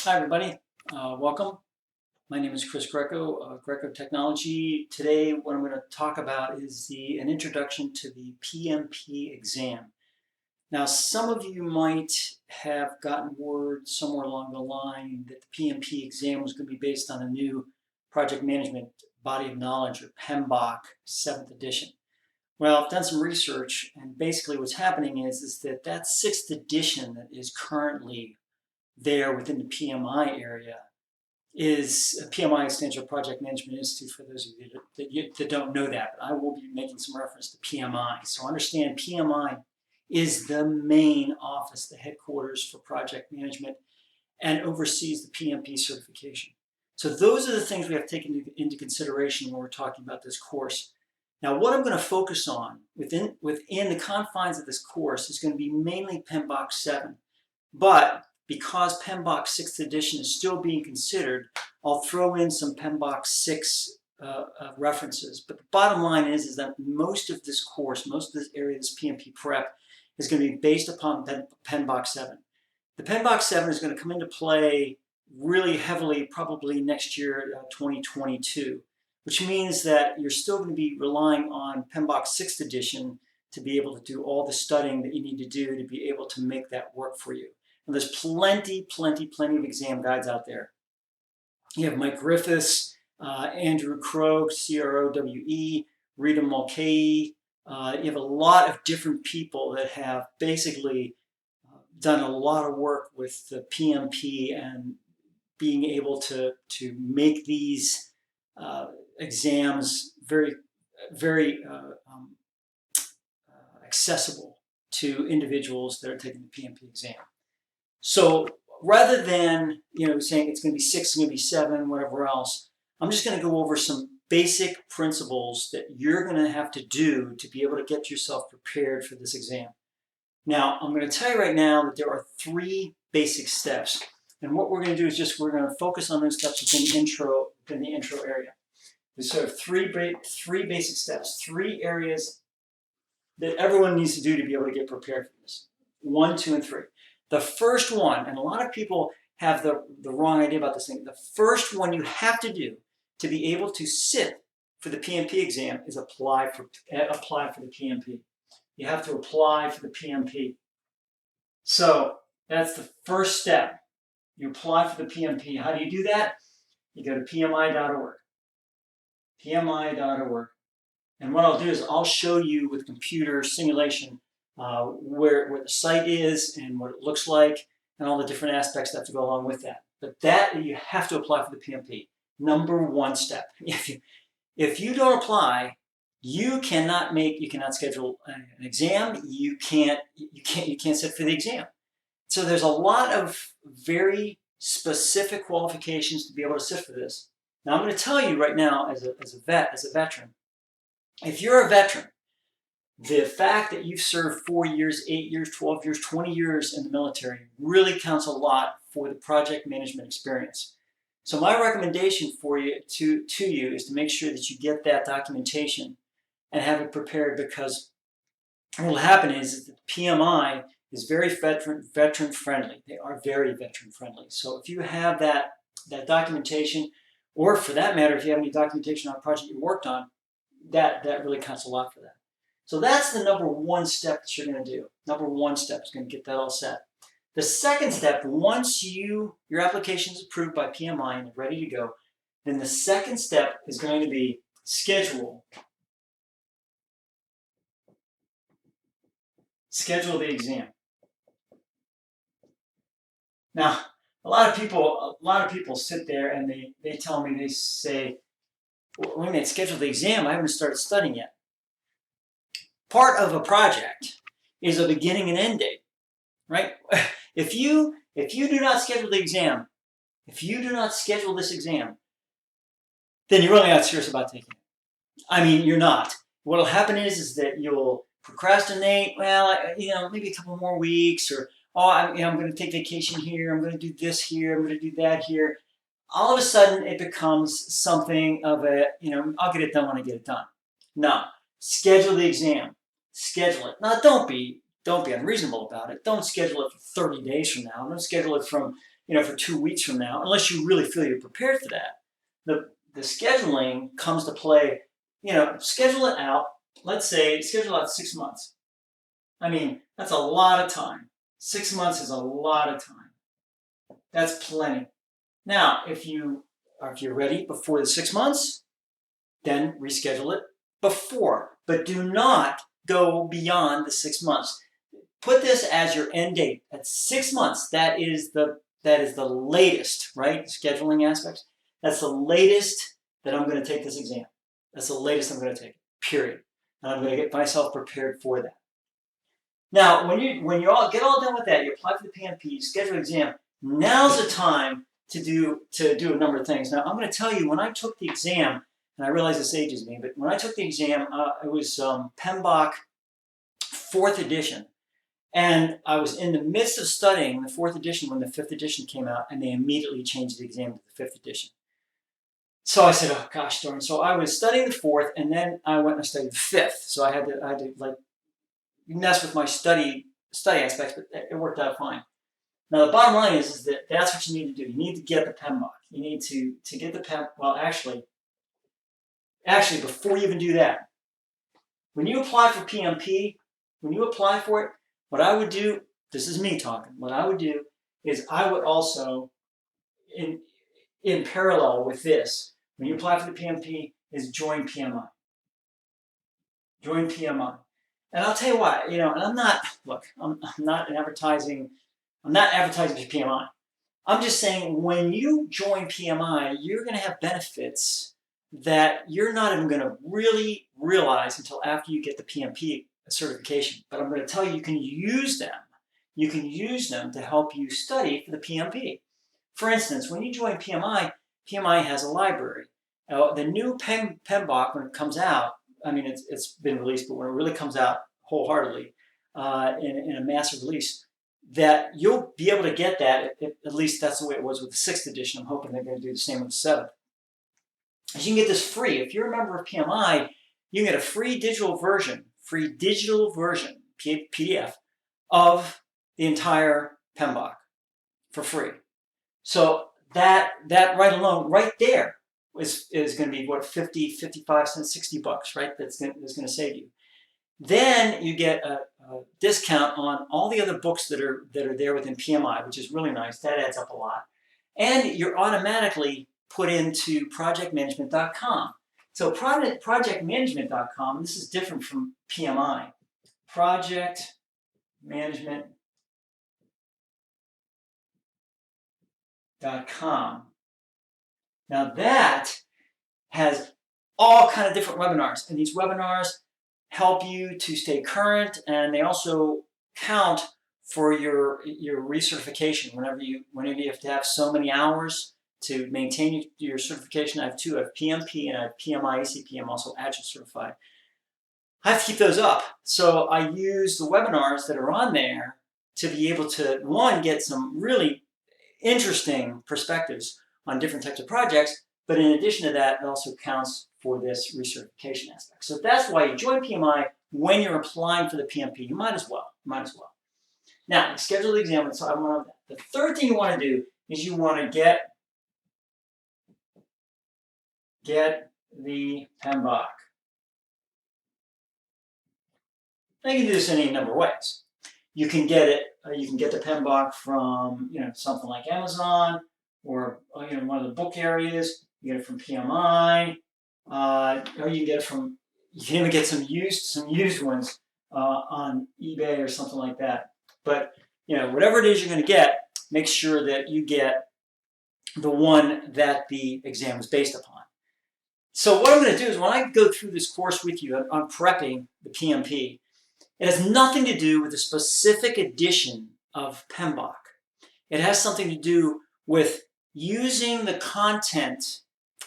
Hi everybody, welcome. My name is Chris Greco, Greco Technology. Today what I'm going to talk about is an introduction to the PMP exam. Now some of you might have gotten word somewhere along the line that the PMP exam was going to be based on a new project management body of knowledge, or PMBOK 7th edition. Well, I've done some research, and basically what's happening is that 6th edition that is currently there within the PMI area is PMI stands for Project Management Institute, for those of you that don't know that. But I will be making some reference to PMI. So understand PMI is the main office, the headquarters for project management, and oversees the PMP certification. So those are the things we have taken into consideration when we're talking about this course. Now, what I'm going to focus on within the confines of this course is going to be mainly PMBOK 7. But because PMBOK 6th edition is still being considered, I'll throw in some PMBOK 6 references. But the bottom line is that most of this course, most of this area, this PMP prep, is going to be based upon PMBOK 7. The PMBOK 7 is going to come into play really heavily probably next year, 2022, which means that you're still going to be relying on PMBOK 6th edition to be able to do all the studying that you need to do to be able to make that work for you. And there's plenty of exam guides out there. You have Mike Griffiths, Andrew Crowe, C-R-O-W-E, Rita Mulcahy. You have a lot of different people that have basically done a lot of work with the PMP and being able to make these exams very accessible to individuals that are taking the PMP exam. So rather than saying it's going to be 6, it's going to be 7, whatever else, I'm just going to go over some basic principles that you're going to have to do to be able to get yourself prepared for this exam. Now, I'm going to tell you right now that there are 3 basic steps. And what we're going to do is we're going to focus on those steps within the intro area. There's sort of three basic steps, 3 areas that everyone needs to do to be able to get prepared for this. 1, 2, and 3. The first one, and a lot of people have the wrong idea about this thing, the first one you have to do to be able to sit for the PMP exam is apply for the PMP. You have to apply for the PMP. So that's the first step. You apply for the PMP. How do you do that? You go to PMI.org. PMI.org. And what I'll do is I'll show you with computer simulation where the site is and what it looks like and all the different aspects that have to go along with that. But that, you have to apply for the PMP. Number 1 step. If you don't apply, you cannot schedule an exam. You can't sit for the exam. So there's a lot of very specific qualifications to be able to sit for this. Now I'm going to tell you right now, as a veteran, if you're a veteran, the fact that you've served 4 years, 8 years, 12 years, 20 years in the military really counts a lot for the project management experience. So my recommendation for you to you is to make sure that you get that documentation and have it prepared, because what will happen is that the PMI is very veteran friendly. They are very veteran friendly. So if you have that documentation, or for that matter, if you have any documentation on a project you worked on, that really counts a lot for that. So that's the number 1 step that you're going to do. Number 1 step is going to get that all set. The second step, once your application is approved by PMI and ready to go, then the second step is going to be schedule the exam. Now, a lot of people sit there and they tell me, they say, well, wait a minute, schedule the exam, I haven't started studying yet. Part of a project is a beginning and end date, right? If you do not schedule the exam, if you do not schedule this exam, then you're really not serious about taking it. I mean, you're not. What'll happen is that you'll procrastinate. Well, maybe a couple more weeks, or I'm going to take vacation here. I'm going to do this here. I'm going to do that here. All of a sudden, it becomes something of a, I'll get it done when I get it done. No, schedule the exam. Schedule it. Now, don't be unreasonable about it. Don't schedule it for 30 days from now. Don't schedule it from for 2 weeks from now, unless you really feel you're prepared for that. The scheduling comes to play. Schedule it out. Let's say schedule out 6 months. I mean, that's a lot of time. 6 months is a lot of time. That's plenty. Now, if you're ready before the 6 months, then reschedule it before. But do not go beyond the 6 months. Put this as your end date. That's 6 months. That is the latest, right? Scheduling aspects. That's the latest that I'm going to take this exam. That's the latest I'm going to take it, period. And I'm going to get myself prepared for that. Now, when you all get all done with that, you apply for the PMP, you schedule an exam. Now's the time to do a number of things. Now, I'm going to tell you, when I took the exam, and I realize this ages me, but when I took the exam, it was PMBOK 4th edition. And I was in the midst of studying the 4th edition when the 5th edition came out, and they immediately changed the exam to the 5th edition. So I said, oh gosh darn. So I was studying the 4th, and then I went and studied the 5th. So I had to like mess with my study aspects, but it worked out fine. Now the bottom line is that that's what you need to do. You need to get the PMBOK. You need to get the PMBOK. Well, actually, before you even do that, when you apply for PMP, when you apply for it, what I would do, this is me talking, what I would do is I would also, in parallel with this, when you apply for the PMP, is join PMI. Join PMI. And I'll tell you why, and I'm not advertising for PMI. I'm just saying, when you join PMI, you're going to have benefits that you're not even going to really realize until after you get the PMP certification. But I'm going to tell you, you can use them. You can use them to help you study for the PMP. For instance, when you join PMI, PMI has a library. The new PMBOK, when it comes out, I mean, it's been released, but when it really comes out wholeheartedly in a massive release, that you'll be able to get that. At least that's the way it was with the 6th edition. I'm hoping they're going to do the same with the 7th. You can get this free. If you're a member of PMI, you can get a free digital version, PDF, of the entire PMBOK for free. So that right alone, right there, is going to be what, 50, 55 cents, $60, right? That's going to save you. Then you get a discount on all the other books that are there within PMI, which is really nice. That adds up a lot. And you're automatically put into projectmanagement.com. So projectmanagement.com, this is different from PMI. Projectmanagement.com. Now that has all kind of different webinars, and these webinars help you to stay current, and they also count for your recertification. Whenever you have to have so many hours to maintain your certification. I have two. I have PMP and I have PMI ACP. I'm also Agile certified. I have to keep those up. So I use the webinars that are on there to be able to, one, get some really interesting perspectives on different types of projects, but in addition to that, it also counts for this recertification aspect. So that's why you join PMI when you're applying for the PMP. You might as well. Now, schedule the exam. So I want to. The third thing you want to do is you want to get the PMBOK. Now you can do this in any number of ways. You can get it. You can get the PMBOK from something like Amazon or one of the book areas. You get it from PMI, or you can get it from. You can even get some used ones on eBay or something like that. But whatever it is you're going to get, make sure that you get the one that the exam is based upon. So what I'm going to do is when I go through this course with you on prepping the PMP, it has nothing to do with a specific edition of PMBOK. It has something to do with using the content,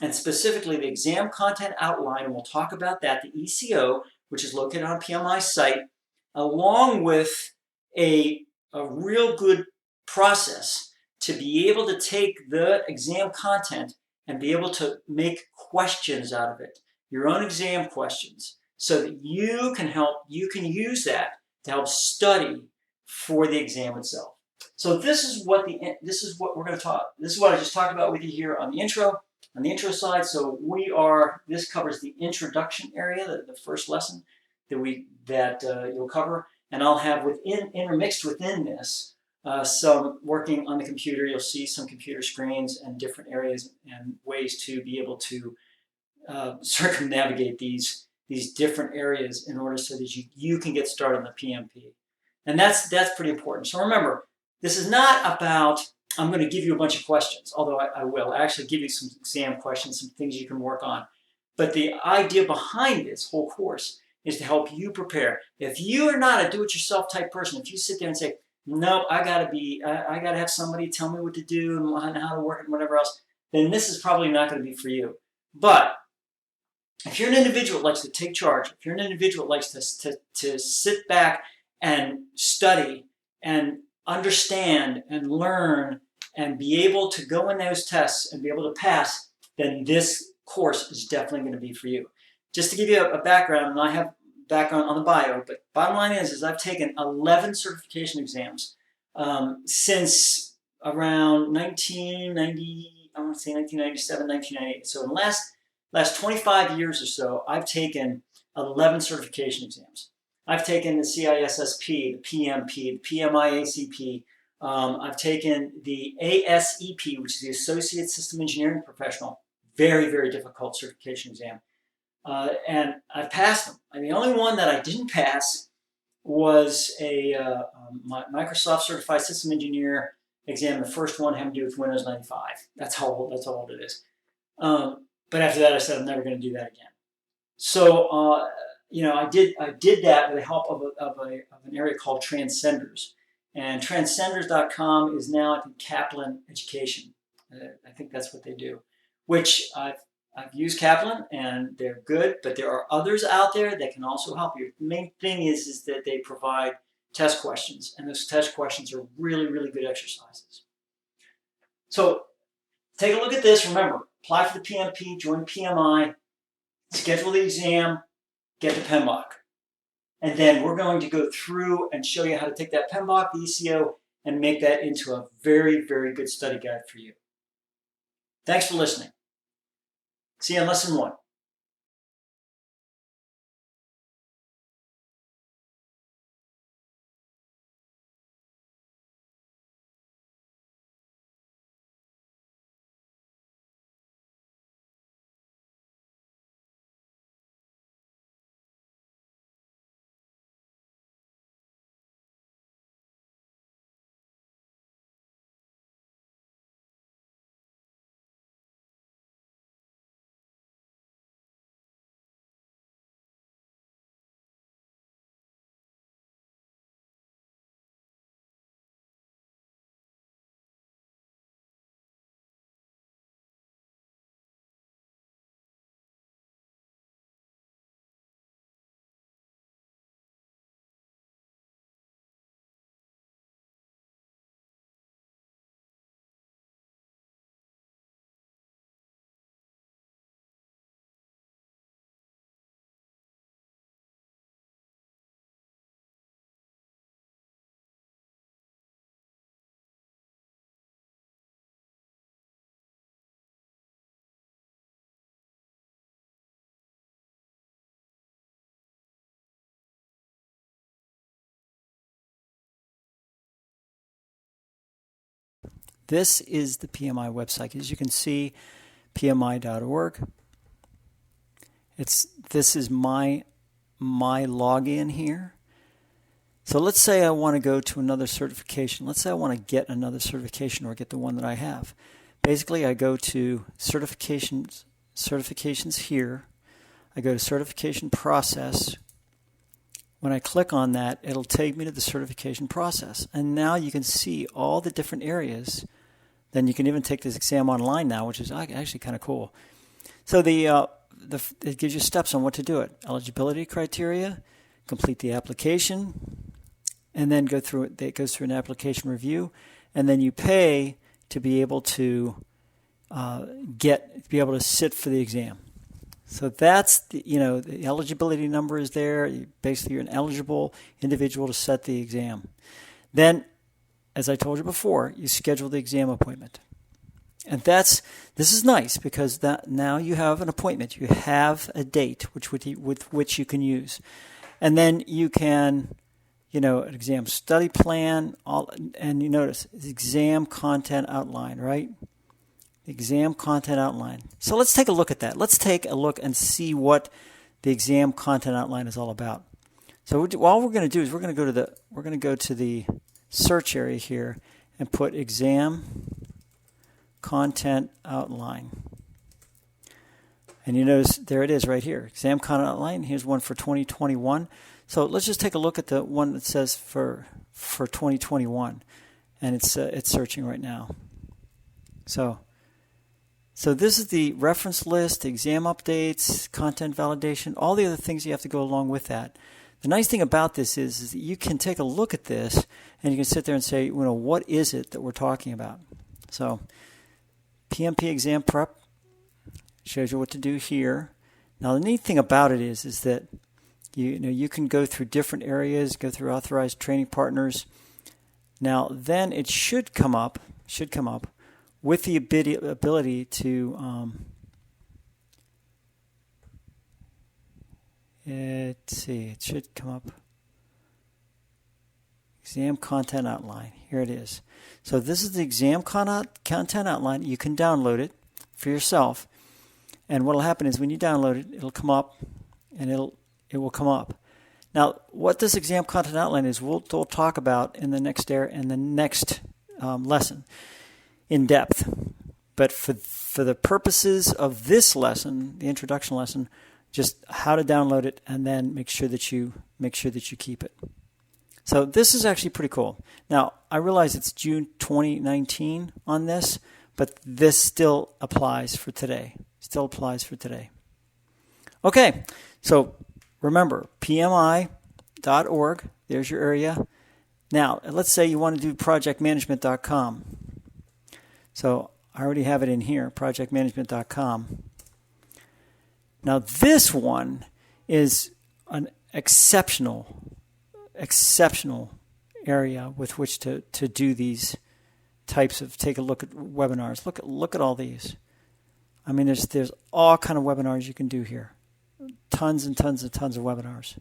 and specifically the exam content outline, and we'll talk about that, the ECO, which is located on PMI's site, along with a real good process to be able to take the exam content and be able to make questions out of it, your own exam questions, so that you can use that to help study for the exam itself. So this is what we're going to talk. This is what I just talked about with you here on the intro side. So this covers the introduction area, the first lesson that you'll cover, and I'll have intermixed within this some working on the computer. You'll see some computer screens and different areas and ways to be able to circumnavigate these different areas in order so that you can get started on the PMP. And that's pretty important. So remember, this is not about, I'm going to give you a bunch of questions, although I will actually give you some exam questions, some things you can work on. But the idea behind this whole course is to help you prepare. If you are not a do-it-yourself type person, if you sit there and say, nope, I gotta have somebody tell me what to do and how to work and whatever else, then this is probably not going to be for you. But if you're an individual that likes to take charge, if you're an individual that likes to sit back and study and understand and learn and be able to go in those tests and be able to pass, then this course is definitely going to be for you. Just to give you a background, and I have background on the bio, but bottom line is I've taken 11 certification exams since around 1990, I want to say 1997, 1998. So in the last 25 years or so, I've taken 11 certification exams. I've taken the CISSP, the PMP, the PMIACP. I've taken the ASEP, which is the Associate System Engineering Professional. Very, very difficult certification exam. And I've passed them. And the only one that I didn't pass was a Microsoft Certified System Engineer exam. The first one had to do with Windows 95. That's how old it is. But after that, I said I'm never going to do that again. So I did that with the help of an area called Transcenders, and Transcenders.com is now, I think, Kaplan Education. I think that's what they do. Which I've used Kaplan and they're good, but there are others out there that can also help you. The main thing is that they provide test questions, and those test questions are really, really good exercises. So take a look at this. Remember, apply for the PMP, join PMI, schedule the exam, get the PMBOK. And then we're going to go through and show you how to take that PMBOK, the ECO, and make that into a very, very good study guide for you. Thanks for listening. See you on lesson 1. This is the PMI website. As you can see, pmi.org. This is my login here. So let's say I want to go to another certification. Let's say I want to get another certification or get the one that I have. Basically, I go to certifications here. I go to certification process. When I click on that, it'll take me to the certification process. And now you can see all the different areas. Then you can even take this exam online now, which is actually kind of cool. So it gives you steps on what to do it. Eligibility criteria, complete the application, and then go through it. It goes through an application review, and then you pay to be able to sit for the exam. So that's the eligibility number is there. Basically, you're an eligible individual to set the exam. Then as I told you before, you schedule the exam appointment. And this is nice because now you have an appointment. You have a date with which you can use. And then you can, an exam study plan, and you notice exam content outline, right? Exam content outline. So let's take a look at that. Let's take a look and see what the exam content outline is all about. So all we're going to do is we're going to go to the search area here and put exam content outline. And you notice there it is right here. Exam content outline. Here's one for 2021. So let's just take a look at the one that says for 2021, and it's searching right now. So this is the reference list, exam updates, content validation, all the other things you have to go along with that. The nice thing about this is that you can take a look at this and you can sit there and say, what is it that we're talking about? So PMP exam prep shows you what to do here. Now the neat thing about it is that you can go through different areas, go through authorized training partners. Now then it should come up with the ability to let's see, it should come up. Exam content outline. Here it is. So this is the exam content outline. You can download it for yourself. And what will happen is when you download it, it'll come up, and it will come up. Now, what this exam content outline is, we'll talk about in the next lesson in depth. But for the purposes of this lesson, the introduction lesson, just how to download it and then make sure that you keep it. So this is actually pretty cool. Now, I realize it's June 2019 on this, but this still applies for today. Okay, so remember, PMI.org, there's your area. Now, let's say you want to do projectmanagement.com. So I already have it in here, projectmanagement.com. Now, this one is an exceptional area with which to do these types of, take a look at webinars. Look at all these. I mean, there's all kind of webinars you can do here. Tons and tons and tons of webinars.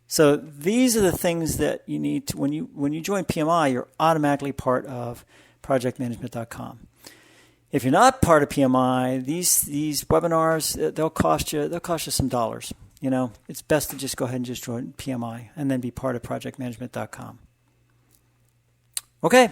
So these are the things that you need to, when you join PMI, you're automatically part of projectmanagement.com. If you're not part of PMI, these webinars, they'll cost you some dollars. It's best to just go ahead and just join PMI and then be part of projectmanagement.com. Okay,